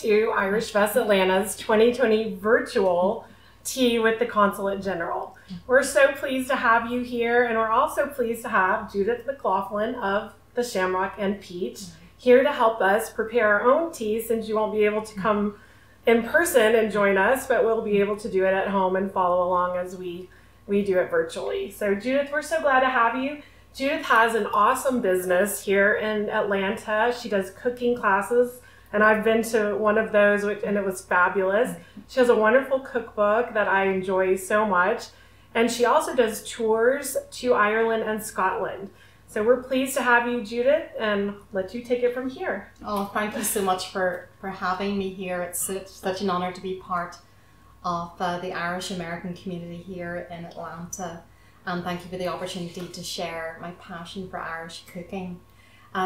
to IrishFest Atlanta's 2020 virtual tea with the Consulate General. We're so pleased to have you here, and we're also pleased to have Judith McLaughlin of the Shamrock and Peach here to help us prepare our own tea, since you won't be able to come in person and join us, but we'll be able to do it at home and follow along as we do it virtually. So Judith, we're so glad to have you. Judith has an awesome business here in Atlanta. She does cooking classes, and I've been to one of those, and it was fabulous. She has a wonderful cookbook that I enjoy so much, and she also does tours to Ireland and Scotland. So we're pleased to have you, Judith, and let you take it from here. Oh, thank you so much for having me here. It's such an honor to be part of the Irish American community here in Atlanta. And thank you for the opportunity to share my passion for Irish cooking.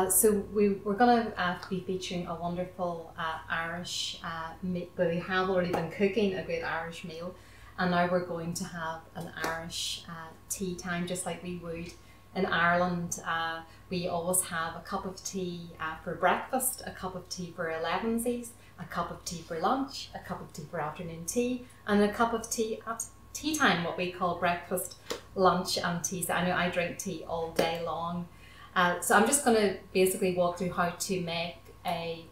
So we're going to be featuring a wonderful Irish meal. We have already been cooking a great Irish meal, and now we're going to have an Irish tea time, just like we would in Ireland. We always have a cup of tea for breakfast, a cup of tea for elevensies, a cup of tea for lunch, a cup of tea for afternoon tea, and a cup of tea at tea time, what we call breakfast, lunch and tea. So I know I drink tea all day long. So I'm just going to basically walk through how to make a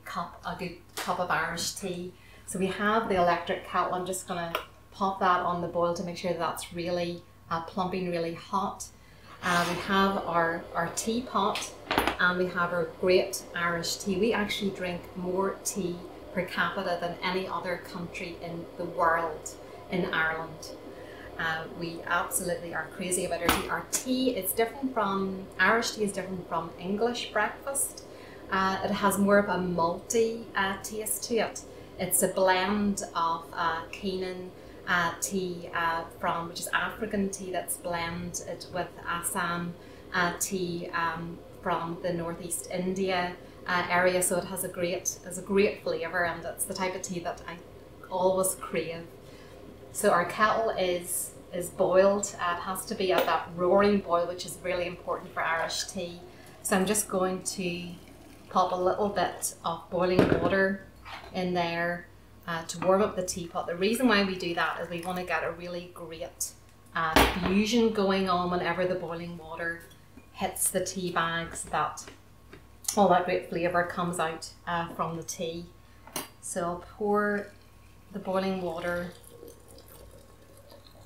good cup of Irish tea. So we have the electric kettle. I'm just going to pop that on the boil to make sure that's really plumping really hot. We have our teapot, and we have our great Irish tea. We actually drink more tea per capita than any other country in the world in Ireland. We absolutely are crazy about our tea. Our tea is different from, Irish tea is different from English breakfast. It has more of a malty taste to it. It's a blend of Keenan tea which is African tea, that's blended with Assam tea from the northeast India area. So it has a great flavour, and it's the type of tea that I always crave. So our kettle is boiled. It has to be at that roaring boil, which is really important for Irish tea. So I'm just going to pop a little bit of boiling water in there to warm up the teapot. The reason why we do that is we want to get a really great fusion going on whenever the boiling water hits the tea bags, that all that great flavour comes out from the tea. So I'll pour the boiling water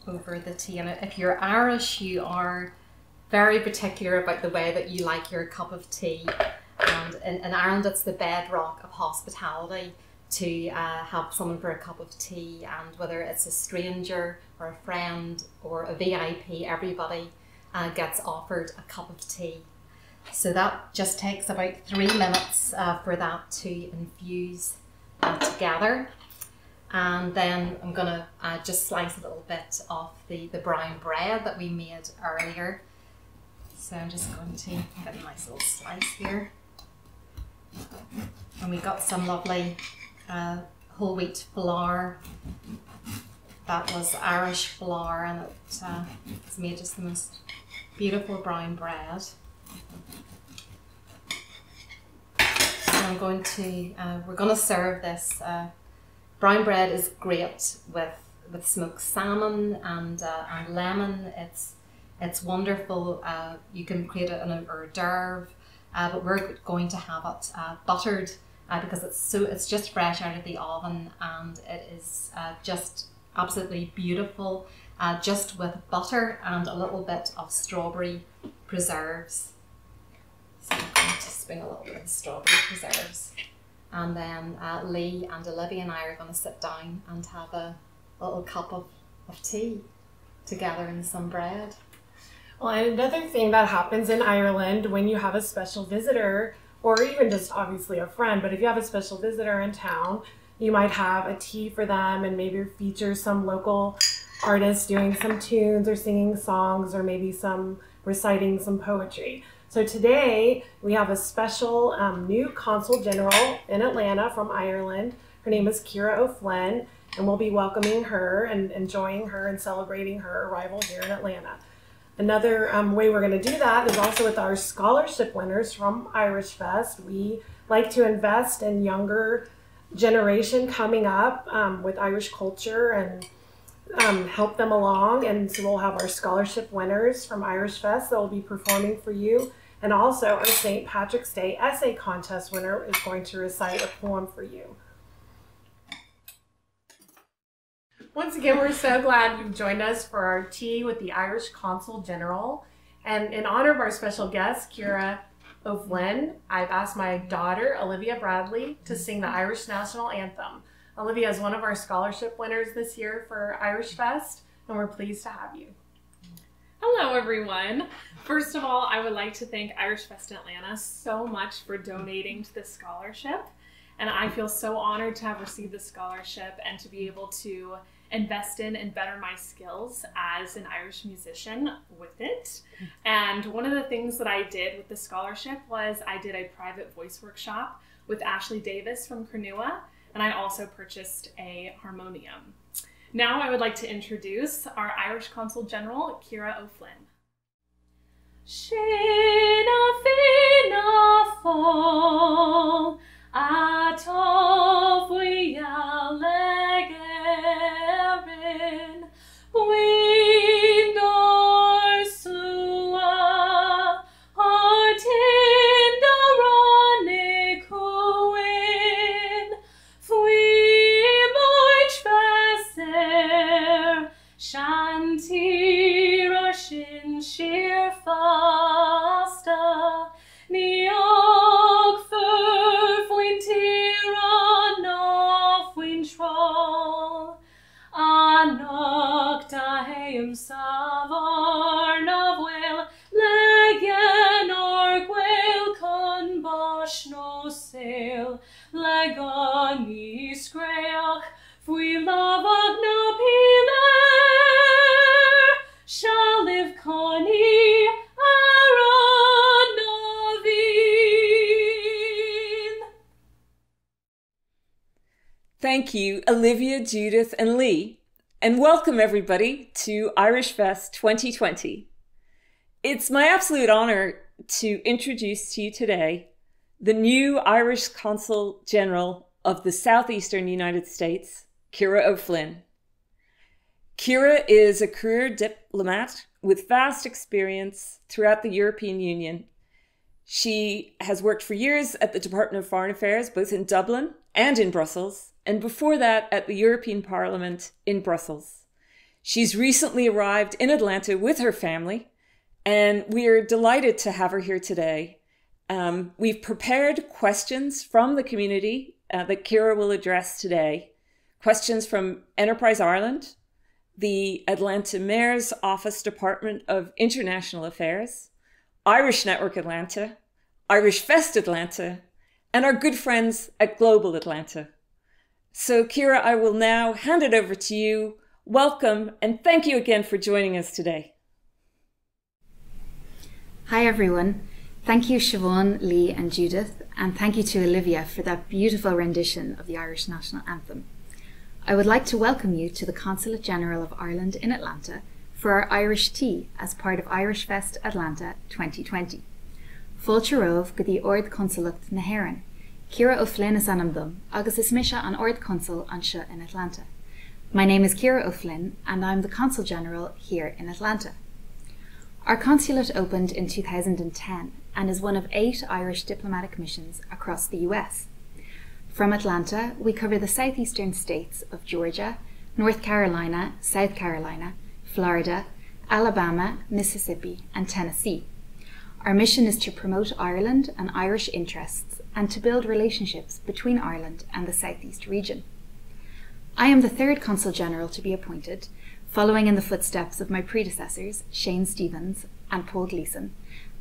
over the tea. And if you're Irish, you are very particular about the way that you like your cup of tea. And in Ireland, it's the bedrock of hospitality to have someone for a cup of tea, and whether it's a stranger or a friend or a VIP, everybody gets offered a cup of tea. So that just takes about 3 minutes for that to infuse together. And then I'm gonna just slice a little bit of the brown bread that we made earlier. So I'm just going to get a nice little slice here. And we got some lovely whole wheat flour. That was Irish flour, and it's made just the most beautiful brown bread. So I'm going to, we're going to serve this. Brown bread is great with smoked salmon and lemon. It's wonderful. You can create it in an hors d'oeuvre, but we're going to have it buttered because it's just fresh out of the oven, and it is just absolutely beautiful, just with butter and a little bit of strawberry preserves. So I'm going to spring a little bit of strawberry preserves. And then Lee and Olivia and I are going to sit down and have a little cup of tea together and some bread. Well, and another thing that happens in Ireland when you have a special visitor, or even just obviously a friend, but if you have a special visitor in town, you might have a tea for them and maybe feature some local artists doing some tunes or singing songs, or maybe some reciting some poetry. So today we have a special new Consul General in Atlanta from Ireland. Her name is Ciara O'Flynn, and we'll be welcoming her and enjoying her and celebrating her arrival here in Atlanta. Another way we're going to do that is also with our scholarship winners from IrishFest. We like to invest in younger generation coming up with Irish culture and help them along. And so we'll have our scholarship winners from IrishFest that will be performing for you. And also our St. Patrick's Day essay contest winner is going to recite a poem for you. Once again, we're so glad you've joined us for our tea with the Irish Consul General. And in honor of our special guest, Ciara O'Flynn, I've asked my daughter, Olivia Bradley, to sing the Irish National Anthem. Olivia is one of our scholarship winners this year for IrishFest, and we're pleased to have you. Hello, everyone. First of all, I would like to thank IrishFest Atlanta so much for donating to this scholarship. And I feel so honored to have received this scholarship and to be able to invest in and better my skills as an Irish musician with it. And one of the things that I did with the scholarship was I did a private voice workshop with Ashley Davis from Cronulla, and I also purchased a harmonium. Now I would like to introduce our Irish Consul General, Ciara O'Flynn. Sheena fina fall, atov wia legerin, windor sua, artinda ronikuin, fui moich veser, shanti roshin shir fasta, niog fur fuintira no fuintrol, anok daheim savar navwil, legyen orgwil con bosh no sail, legani screach, fui lavag na piler, shall live coni aronovin. Thank you, Olivia, Judith, and Lee, and welcome everybody to IrishFest 2020. It's my absolute honor to introduce to you today the new Irish Consul General of the Southeastern United States, Ciara O'Flynn. Ciara is a career diplomat with vast experience throughout the European Union. She has worked for years at the Department of Foreign Affairs, both in Dublin and in Brussels, and before that at the European Parliament in Brussels. She's recently arrived in Atlanta with her family, and we are delighted to have her here today. We've prepared questions from the community that Ciara will address today. Questions from Enterprise Ireland, the Atlanta Mayor's Office Department of International Affairs, Irish Network Atlanta, IrishFest Atlanta, and our good friends at Global Atlanta. So Ciara, I will now hand it over to you. Welcome, and thank you again for joining us today. Hi everyone. Thank you Siobhan, Lee and Judith, and thank you to Olivia for that beautiful rendition of the Irish National Anthem. I would like to welcome you to the Consulate General of Ireland in Atlanta for our Irish Tea as part of IrishFest Atlanta 2020. Fáilte romh go dtí Ord Consulacht na hÉireann. Ciara O'Flynn is anam dom, agus is mise an Ord Consul anseo in Atlanta. My name is Ciara O'Flynn and I'm the Consul General here in Atlanta. Our consulate opened in 2010 and is one of 8 Irish diplomatic missions across the US. From Atlanta, we cover the southeastern states of Georgia, North Carolina, South Carolina, Florida, Alabama, Mississippi, and Tennessee. Our mission is to promote Ireland and Irish interests and to build relationships between Ireland and the Southeast region. I am the 3rd Consul General to be appointed, following in the footsteps of my predecessors, Shane Stevens and Paul Gleeson,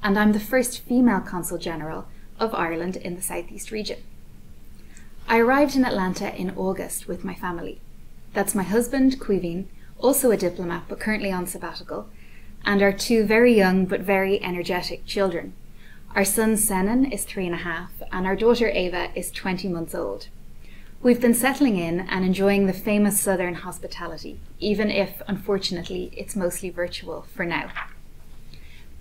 and I'm the 1st female Consul General of Ireland in the Southeast region. I arrived in Atlanta in August with my family. That's my husband, Caoimhín, also a diplomat but currently on sabbatical, and our 2 very young but very energetic children. Our son Senan is 3.5 and our daughter Ava is 20 months old. We've been settling in and enjoying the famous Southern hospitality, even if, unfortunately, it's mostly virtual for now.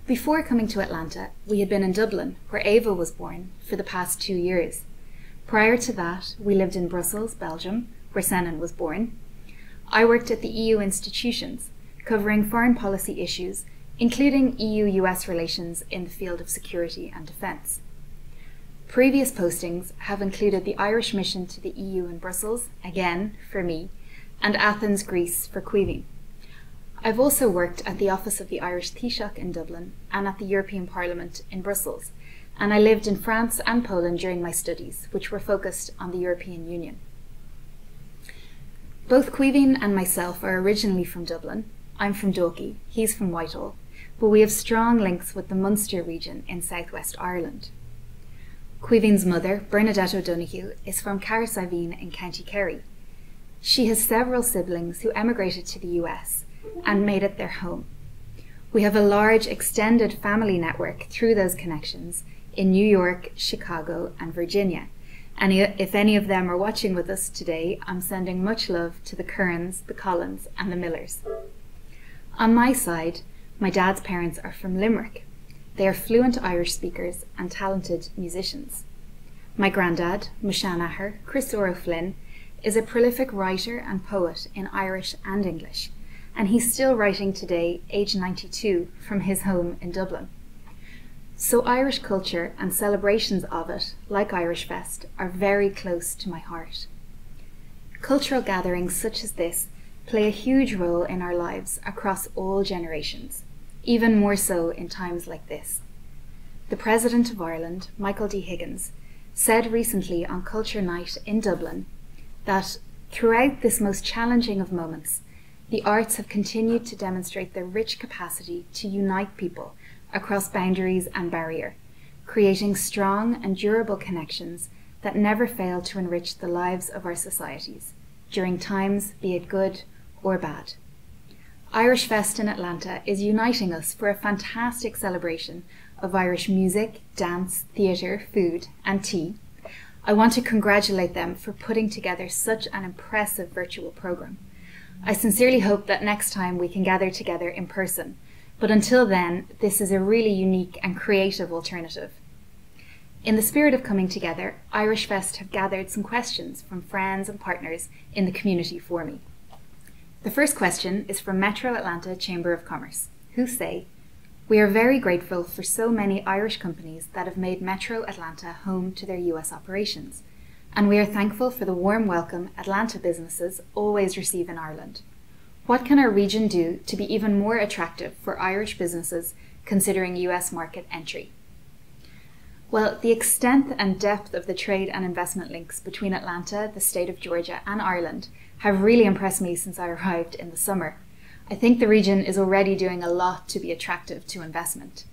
Before coming to Atlanta, we had been in Dublin, where Ava was born, for the past 2 years. Prior to that, we lived in Brussels, Belgium, where Senan was born. I worked at the EU institutions, covering foreign policy issues, including EU-US relations in the field of security and defence. Previous postings have included the Irish mission to the EU in Brussels, again for me, and Athens, Greece for Caoimhín. I've also worked at the Office of the Irish Taoiseach in Dublin and at the European Parliament in Brussels, and I lived in France and Poland during my studies, which were focused on the European Union. Both Caoimhín and myself are originally from Dublin. I'm from Dalkey, he's from Whitehall, but we have strong links with the Munster region in southwest Ireland. Caoimhín's mother, Bernadette O'Donoghue, is from Carrickaveen in County Kerry. She has several siblings who emigrated to the US and made it their home. We have a large extended family network through those connections in New York, Chicago, and Virginia. And if any of them are watching with us today, I'm sending much love to the Kearns, the Collins, and the Millers. On my side, my dad's parents are from Limerick. They are fluent Irish speakers and talented musicians. My granddad, Mushan Ahar, Chris O'Flynn, is a prolific writer and poet in Irish and English, and he's still writing today, age 92, from his home in Dublin. So Irish culture and celebrations of it, like IrishFest, are very close to my heart. Cultural gatherings such as this play a huge role in our lives across all generations, even more so in times like this. The President of Ireland, Michael D. Higgins, said recently on Culture Night in Dublin that throughout this most challenging of moments, the arts have continued to demonstrate their rich capacity to unite people across boundaries and barrier, creating strong and durable connections that never fail to enrich the lives of our societies, during times, be it good or bad. IrishFest in Atlanta is uniting us for a fantastic celebration of Irish music, dance, theatre, food, and tea. I want to congratulate them for putting together such an impressive virtual programme. I sincerely hope that next time we can gather together in person, but until then, this is a really unique and creative alternative. In the spirit of coming together, IrishFest have gathered some questions from friends and partners in the community for me. The first question is from Metro Atlanta Chamber of Commerce, who say, "We are very grateful for so many Irish companies that have made Metro Atlanta home to their US operations, and we are thankful for the warm welcome Atlanta businesses always receive in Ireland. What can our region do to be even more attractive for Irish businesses considering US market entry?" Well, the extent and depth of the trade and investment links between Atlanta, the state of Georgia, and Ireland have really impressed me since I arrived in the summer. I think the region is already doing a lot to be attractive to investment.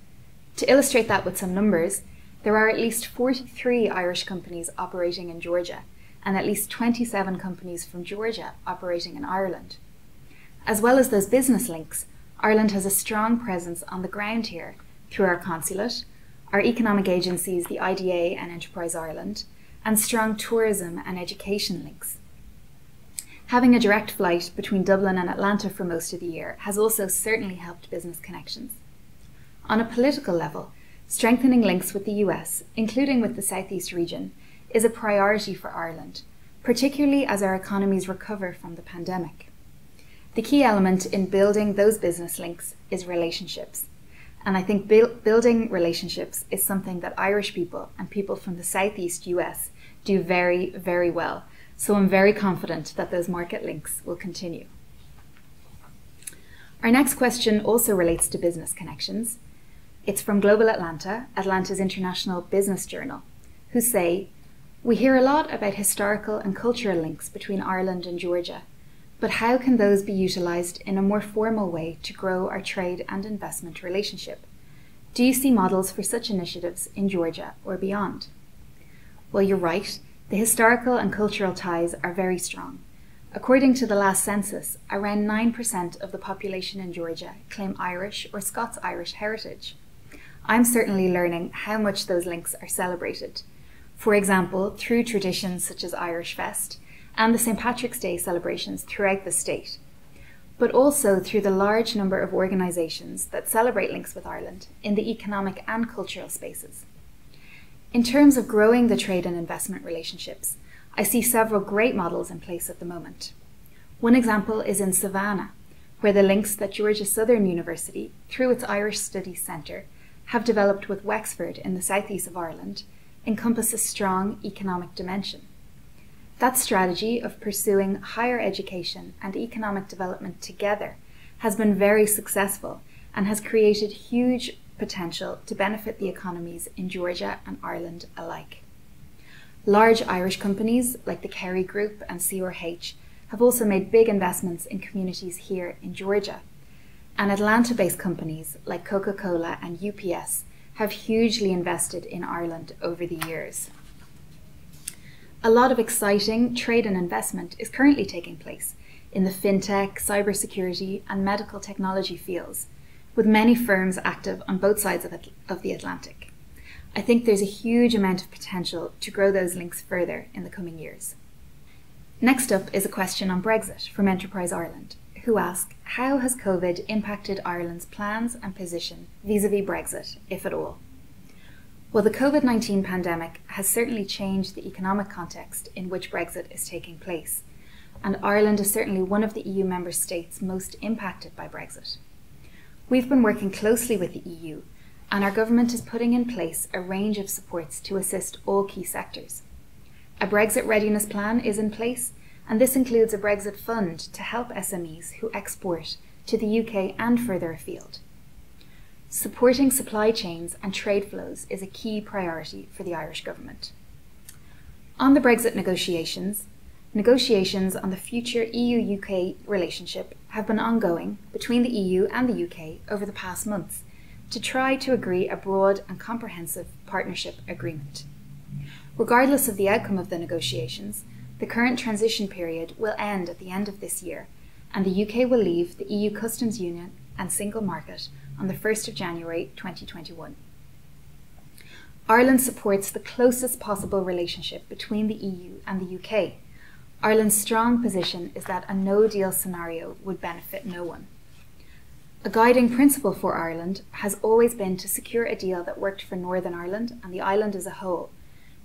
To illustrate that with some numbers, there are at least 43 Irish companies operating in Georgia, and at least 27 companies from Georgia operating in Ireland. As well as those business links, Ireland has a strong presence on the ground here through our consulate, our economic agencies, the IDA and Enterprise Ireland, and strong tourism and education links. Having a direct flight between Dublin and Atlanta for most of the year has also certainly helped business connections. On a political level, strengthening links with the US, including with the Southeast region, is a priority for Ireland, particularly as our economies recover from the pandemic. The key element in building those business links is relationships. And I think building relationships is something that Irish people and people from the Southeast US do very, very well. So I'm very confident that those market links will continue. Our next question also relates to business connections. It's from Global Atlanta, Atlanta's international business journal, who say, "We hear a lot about historical and cultural links between Ireland and Georgia, but how can those be utilised in a more formal way to grow our trade and investment relationship? Do you see models for such initiatives in Georgia or beyond?" Well, you're right. The historical and cultural ties are very strong. According to the last census, around 9% of the population in Georgia claim Irish or Scots-Irish heritage. I'm certainly learning how much those links are celebrated. For example, through traditions such as IrishFest and the St. Patrick's Day celebrations throughout the state, but also through the large number of organisations that celebrate links with Ireland in the economic and cultural spaces. In terms of growing the trade and investment relationships, I see several great models in place at the moment. One example is in Savannah, where the links that Georgia Southern University, through its Irish Studies Centre, have developed with Wexford in the southeast of Ireland, encompass a strong economic dimension. That strategy of pursuing higher education and economic development together has been very successful and has created huge potential to benefit the economies in Georgia and Ireland alike. Large Irish companies like the Kerry Group and CRH have also made big investments in communities here in Georgia, and Atlanta-based companies like Coca-Cola and UPS have hugely invested in Ireland over the years. A lot of exciting trade and investment is currently taking place in the fintech, cybersecurity, and medical technology fields, with many firms active on both sides of the Atlantic. I think there's a huge amount of potential to grow those links further in the coming years. Next up is a question on Brexit from Enterprise Ireland, who ask, how has COVID impacted Ireland's plans and position vis-à-vis Brexit, if at all? Well, the COVID-19 pandemic has certainly changed the economic context in which Brexit is taking place, and Ireland is certainly one of the EU member states most impacted by Brexit. We've been working closely with the EU, and our government is putting in place a range of supports to assist all key sectors. A Brexit readiness plan is in place, and this includes a Brexit fund to help SMEs who export to the UK and further afield. Supporting supply chains and trade flows is a key priority for the Irish government. On the Brexit negotiations on the future EU-UK relationship have been ongoing between the EU and the UK over the past months to try to agree a broad and comprehensive partnership agreement. Regardless of the outcome of the negotiations, the current transition period will end at the end of this year, and the UK will leave the EU Customs Union and Single Market on the 1st of January 2021. Ireland supports the closest possible relationship between the EU and the UK. Ireland's strong position is that a no-deal scenario would benefit no one. A guiding principle for Ireland has always been to secure a deal that worked for Northern Ireland and the island as a whole,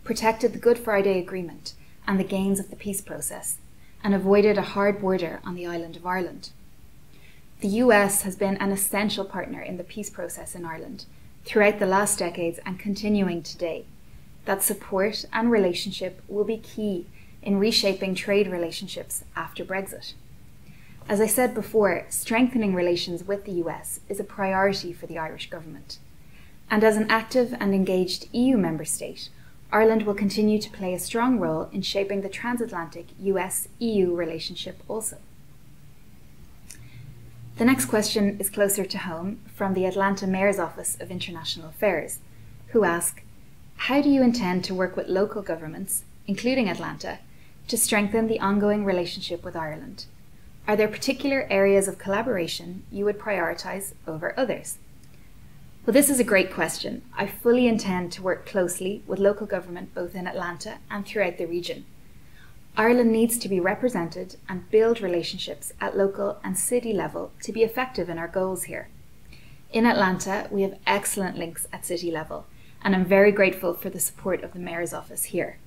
protected the Good Friday Agreement and the gains of the peace process, and avoided a hard border on the island of Ireland. The US has been an essential partner in the peace process in Ireland throughout the last decades and continuing today. That support and relationship will be key in reshaping trade relationships after Brexit. As I said before, strengthening relations with the US is a priority for the Irish government. And as an active and engaged EU member state, Ireland will continue to play a strong role in shaping the transatlantic US-EU relationship also. The next question is closer to home from the Atlanta Mayor's Office of International Affairs, who ask, how do you intend to work with local governments, including Atlanta, to strengthen the ongoing relationship with Ireland? Are there particular areas of collaboration you would prioritise over others? Well, this is a great question. I fully intend to work closely with local government both in Atlanta and throughout the region. Ireland needs to be represented and build relationships at local and city level to be effective in our goals here. In Atlanta, we have excellent links at city level, and I'm very grateful for the support of the Mayor's Office here.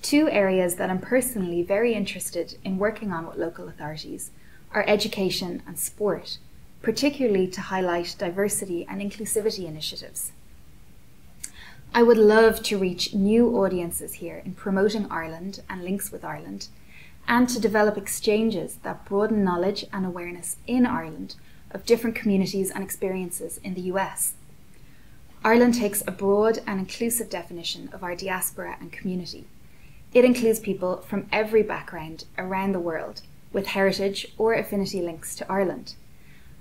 Two areas that I'm personally very interested in working on with local authorities are education and sport, particularly to highlight diversity and inclusivity initiatives. I would love to reach new audiences here in promoting Ireland and links with Ireland, and to develop exchanges that broaden knowledge and awareness in Ireland of different communities and experiences in the US. Ireland takes a broad and inclusive definition of our diaspora and community. It includes people from every background around the world with heritage or affinity links to Ireland.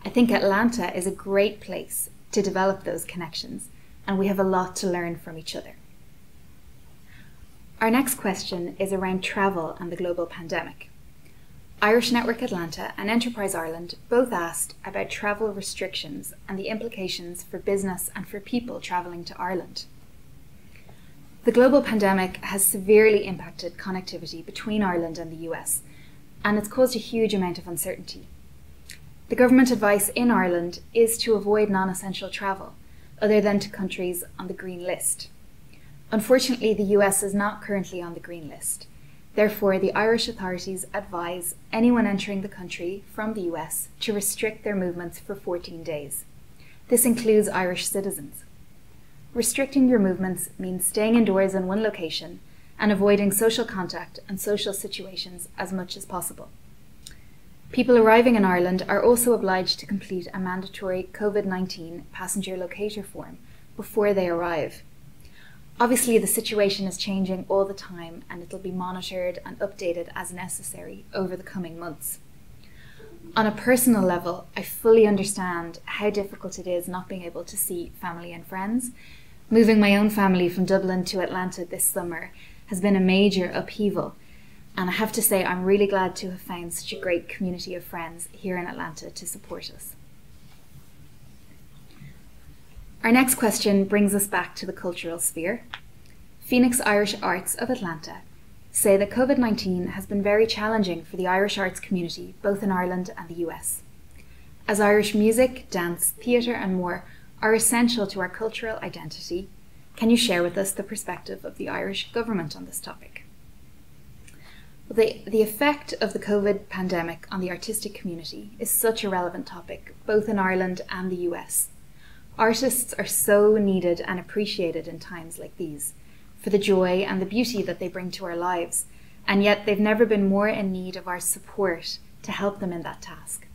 I think Atlanta is a great place to develop those connections, and we have a lot to learn from each other. Our next question is around travel and the global pandemic. Irish Network Atlanta and Enterprise Ireland both asked about travel restrictions and the implications for business and for people travelling to Ireland. The global pandemic has severely impacted connectivity between Ireland and the US, and it's caused a huge amount of uncertainty. The government advice in Ireland is to avoid non-essential travel, other than to countries on the green list. Unfortunately, the US is not currently on the green list. Therefore, the Irish authorities advise anyone entering the country from the US to restrict their movements for 14 days. This includes Irish citizens. Restricting your movements means staying indoors in one location and avoiding social contact and social situations as much as possible. People arriving in Ireland are also obliged to complete a mandatory COVID-19 passenger locator form before they arrive. Obviously, the situation is changing all the time and it'll be monitored and updated as necessary over the coming months. On a personal level, I fully understand how difficult it is not being able to see family and friends. Moving my own family from Dublin to Atlanta this summer has been a major upheaval, and I have to say I'm really glad to have found such a great community of friends here in Atlanta to support us. Our next question brings us back to the cultural sphere. Phoenix Irish Arts of Atlanta say that COVID-19 has been very challenging for the Irish arts community, both in Ireland and the US. As Irish music, dance, theatre and more are essential to our cultural identity, can you share with us the perspective of the Irish government on this topic? The effect of the COVID pandemic on the artistic community is such a relevant topic, both in Ireland and the US. Artists are so needed and appreciated in times like these, for the joy and the beauty that they bring to our lives, and yet they've never been more in need of our support to help them in that task.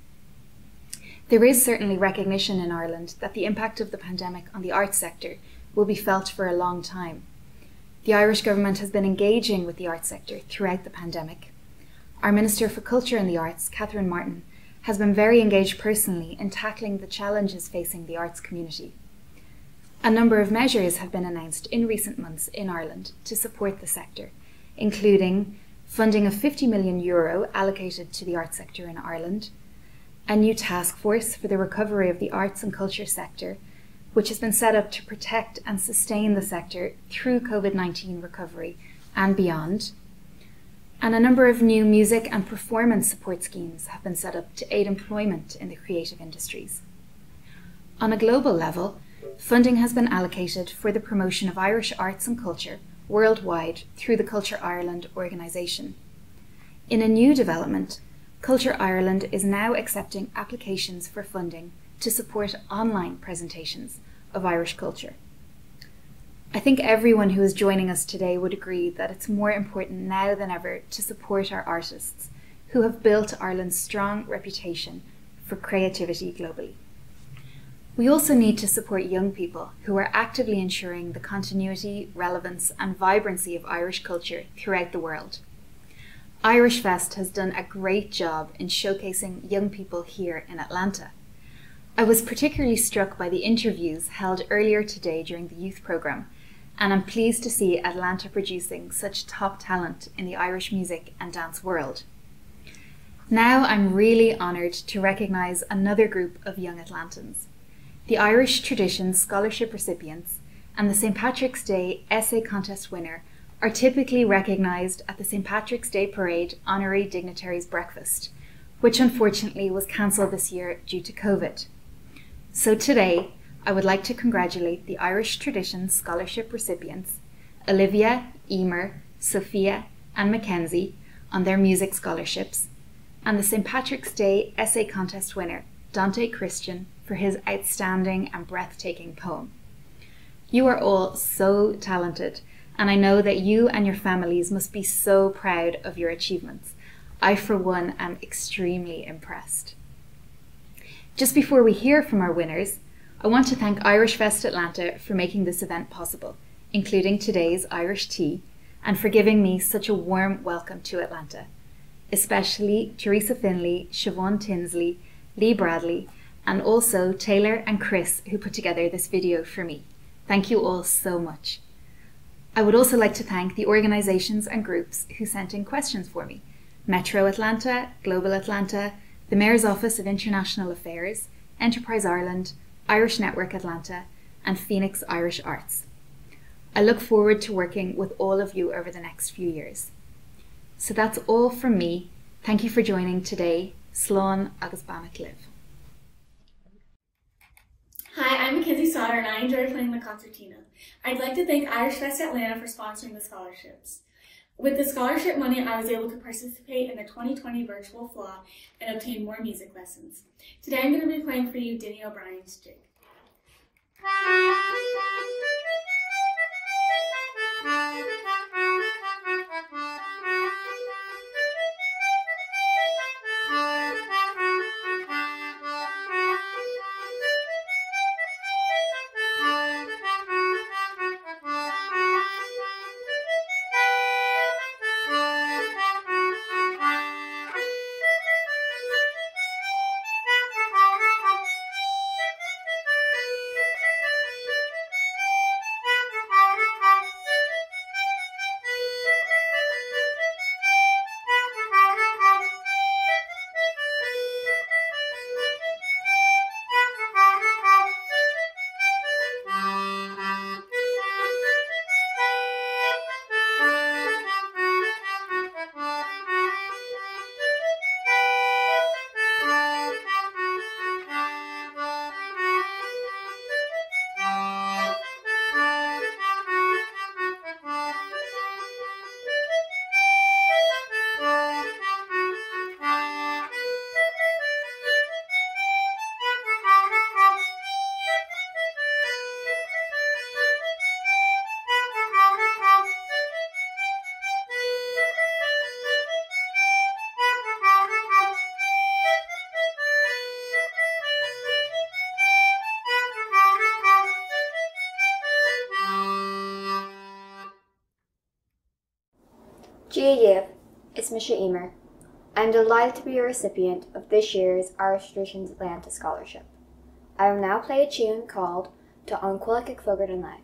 There is certainly recognition in Ireland that the impact of the pandemic on the arts sector will be felt for a long time. The Irish government has been engaging with the arts sector throughout the pandemic. Our Minister for Culture and the Arts, Catherine Martin, has been very engaged personally in tackling the challenges facing the arts community. A number of measures have been announced in recent months in Ireland to support the sector, including funding of €50 million allocated to the arts sector in Ireland, a new task force for the recovery of the arts and culture sector, which has been set up to protect and sustain the sector through COVID-19 recovery and beyond, and a number of new music and performance support schemes have been set up to aid employment in the creative industries. On a global level, funding has been allocated for the promotion of Irish arts and culture worldwide through the Culture Ireland organisation. In a new development, Culture Ireland is now accepting applications for funding to support online presentations of Irish culture. I think everyone who is joining us today would agree that it's more important now than ever to support our artists who have built Ireland's strong reputation for creativity globally. We also need to support young people who are actively ensuring the continuity, relevance and vibrancy of Irish culture throughout the world. IrishFest has done a great job in showcasing young people here in Atlanta. I was particularly struck by the interviews held earlier today during the youth programme, and I'm pleased to see Atlanta producing such top talent in the Irish music and dance world. Now I'm really honoured to recognise another group of young Atlantans. The Irish Traditions Scholarship recipients and the St. Patrick's Day Essay Contest winner are typically recognised at the St. Patrick's Day Parade Honorary Dignitaries Breakfast, which unfortunately was cancelled this year due to COVID. So today, I would like to congratulate the Irish Traditions Scholarship recipients, Olivia, Emer, Sophia and Mackenzie, on their music scholarships, and the St. Patrick's Day Essay Contest winner, Dante Christian, for his outstanding and breathtaking poem. You are all so talented, and I know that you and your families must be so proud of your achievements. I, for one, am extremely impressed. Just before we hear from our winners, I want to thank IrishFest Atlanta for making this event possible, including today's Irish tea, and for giving me such a warm welcome to Atlanta, especially Teresa Finley, Siobhan Tinsley, Lee Bradley, and also Taylor and Chris, who put together this video for me. Thank you all so much. I would also like to thank the organisations and groups who sent in questions for me: Metro Atlanta, Global Atlanta, the Mayor's Office of International Affairs, Enterprise Ireland, Irish Network Atlanta, and Phoenix Irish Arts. I look forward to working with all of you over the next few years. So that's all from me. Thank you for joining today. Slán agus Banach live. Hi, I'm I'm Mackenzie Sauter and I enjoy playing the concertina. I'd like to thank IrishFest Atlanta for sponsoring the scholarships. With the scholarship money, I was able to participate in the 2020 virtual FLA and obtain more music lessons. Today I'm going to be playing for you Denny O'Brien's Jig. Gia, it's Misha Emer. I am delighted to be a recipient of this year's Irish Traditions Atlanta Scholarship. I will now play a tune called To Anquilla Fogard and Lai.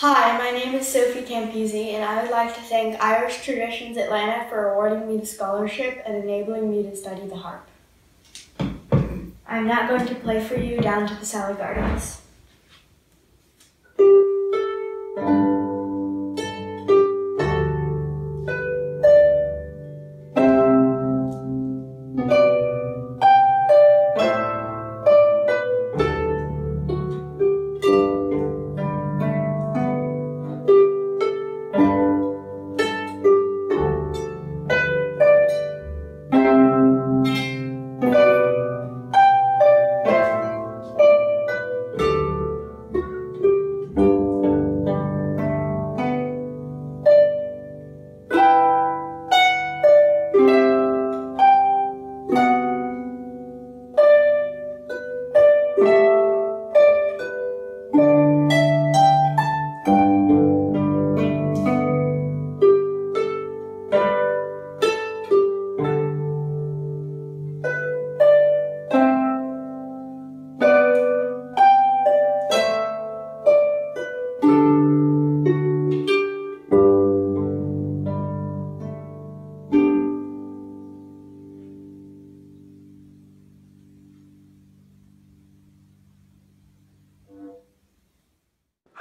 Hi, my name is Sophie Campisi, and I would like to thank Irish Traditions Atlanta for awarding me the scholarship and enabling me to study the harp. I'm now going to play for you Down to the Sally Gardens.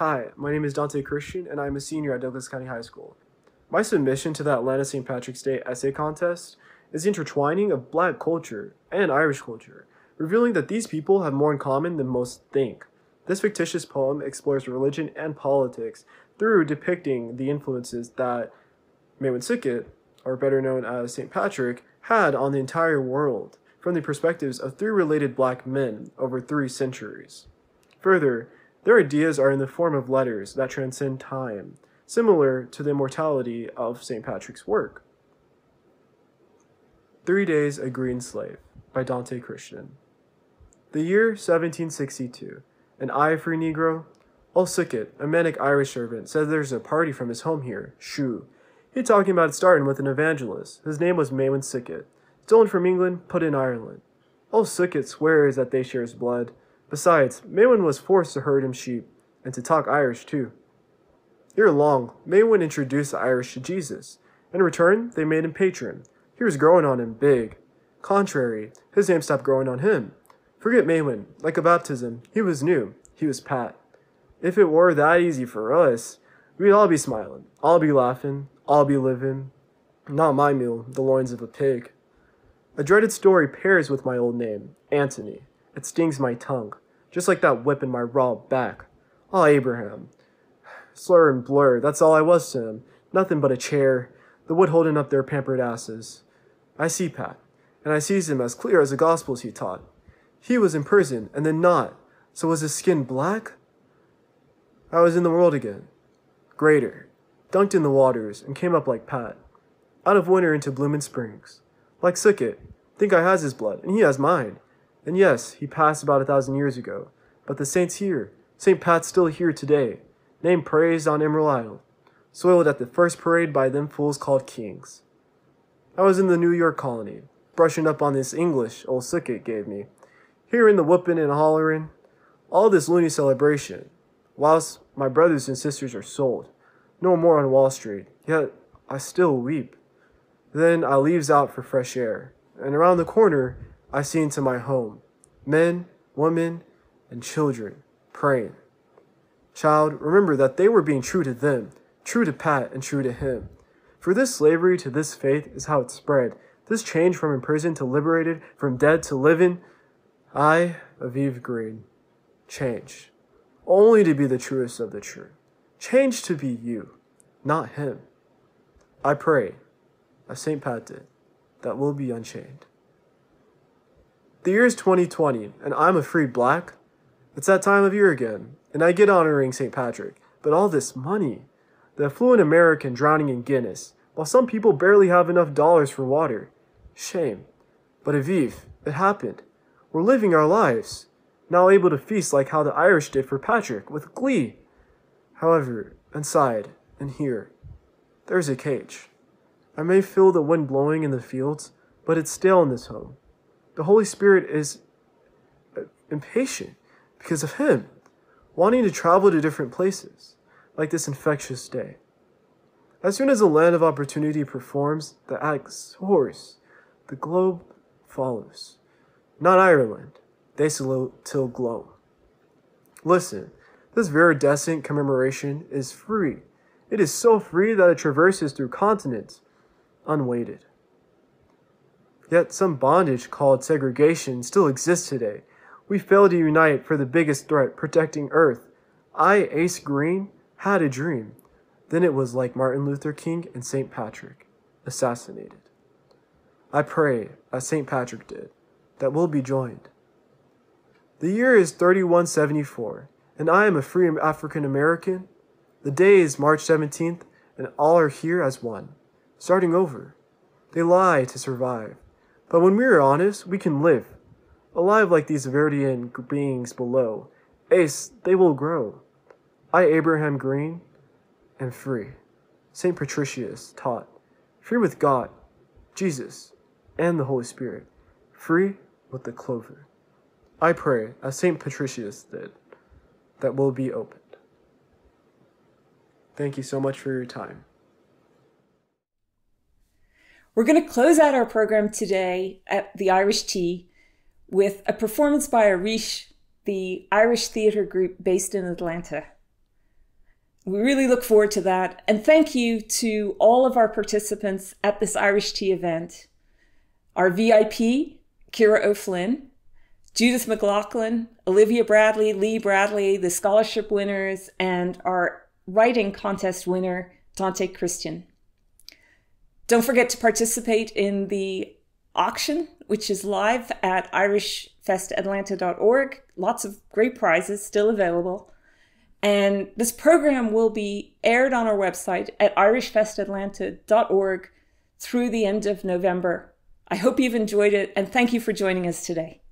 Hi, my name is Dante Christian, and I'm a senior at Douglas County High School. My submission to the Atlanta St. Patrick's Day essay contest is the intertwining of Black culture and Irish culture, revealing that these people have more in common than most think. This fictitious poem explores religion and politics through depicting the influences that Maewyn Sickett, or better known as St. Patrick, had on the entire world, from the perspectives of 3 related Black men over 3 centuries. Further, their ideas are in the form of letters that transcend time, similar to the immortality of St. Patrick's work. 3 Days a Green Slave by Dante Christian. The year 1762, an eye-free Negro, Old Sickett, a manic Irish servant, said there's a party from his home here, shoo. He talking about starting with an evangelist. His name was Maewyn Sickett. Stolen from England, put in Ireland. Old Sickett swears that they share his blood. Besides, Maewyn was forced to herd him sheep, and to talk Irish too. Ere long, Maewyn introduced the Irish to Jesus. In return, they made him patron. He was growing on him big. Contrary, his name stopped growing on him. Forget Maewyn. Like a baptism, he was new. He was Pat. If it were that easy for us, we'd all be smiling, all be laughing, all be living. Not my meal, the loins of a pig. A dreaded story pairs with my old name, Antony. It stings my tongue, just like that whip in my raw back. Ah, Abraham. Slur and blur, that's all I was to him. Nothing but a chair, the wood holding up their pampered asses. I see Pat, and I sees him as clear as the Gospels he taught. He was in prison, and then not. So was his skin black? I was in the world again. Greater. Dunked in the waters, and came up like Pat. Out of winter into bloomin' springs. Like Sickett. Think I has his blood, and he has mine. And yes, he passed about 1,000 years ago. But the saint's here. St. Pat's still here today. Name praised on Emerald Isle. Soiled at the first parade by them fools called kings. I was in the New York colony, brushing up on this English old Sickett gave me. Hearing the whooping and hollering, all this loony celebration, whilst my brothers and sisters are sold, no more on Wall Street, yet I still weep. Then I leaves out for fresh air, and around the corner I see into my home, men, women, and children, praying. Child, remember that they were being true to them, true to Pat and true to him. For this slavery to this faith is how it spread, this change from imprisoned to liberated, from dead to living. I, Aviv Green, change, only to be the truest of the true. Change to be you, not him. I pray, as St. Pat did, that we'll be unchained. The year is 2020, and I'm a free Black. It's that time of year again, and I get honoring St. Patrick, but all this money, the affluent American drowning in Guinness, while some people barely have enough dollars for water. Shame. But Aviv, it happened. We're living our lives, now able to feast like how the Irish did for Patrick, with glee. However, inside, and here, there's a cage. I may feel the wind blowing in the fields, but it's stale in this home. The Holy Spirit is impatient because of him, wanting to travel to different places, like this infectious day. As soon as the land of opportunity performs, the act soars, the globe follows. Not Ireland, they still glow. Listen, this viridescent commemoration is free. It is so free that it traverses through continents, unweighted. Yet some bondage called segregation still exists today. We fail to unite for the biggest threat, protecting Earth. I, Ace Green, had a dream. Then it was like Martin Luther King and St. Patrick, assassinated. I pray, as St. Patrick did, that we'll be joined. The year is 3174, and I am a free African American. The day is March 17th, and all are here as one, starting over. They lie to survive, but when we are honest, we can live. Alive like these Verdian beings below. Ace, they will grow. I, Abraham Green, am free. St. Patricius taught, free with God, Jesus, and the Holy Spirit, free with the clover. I pray, as St. Patricius did, that will be opened. Thank you so much for your time. We're going to close out our program today at the Irish Tea with a performance by Irish, the Irish theatre group based in Atlanta. We really look forward to that. And thank you to all of our participants at this Irish Tea event. Our VIP, Ciara O'Flynn, Judith McLaughlin, Olivia Bradley, Lee Bradley, the scholarship winners, and our writing contest winner, Dante Christian. Don't forget to participate in the auction, which is live at irishfestatlanta.org. Lots of great prizes still available. And this program will be aired on our website at irishfestatlanta.org through the end of November. I hope you've enjoyed it, and thank you for joining us today.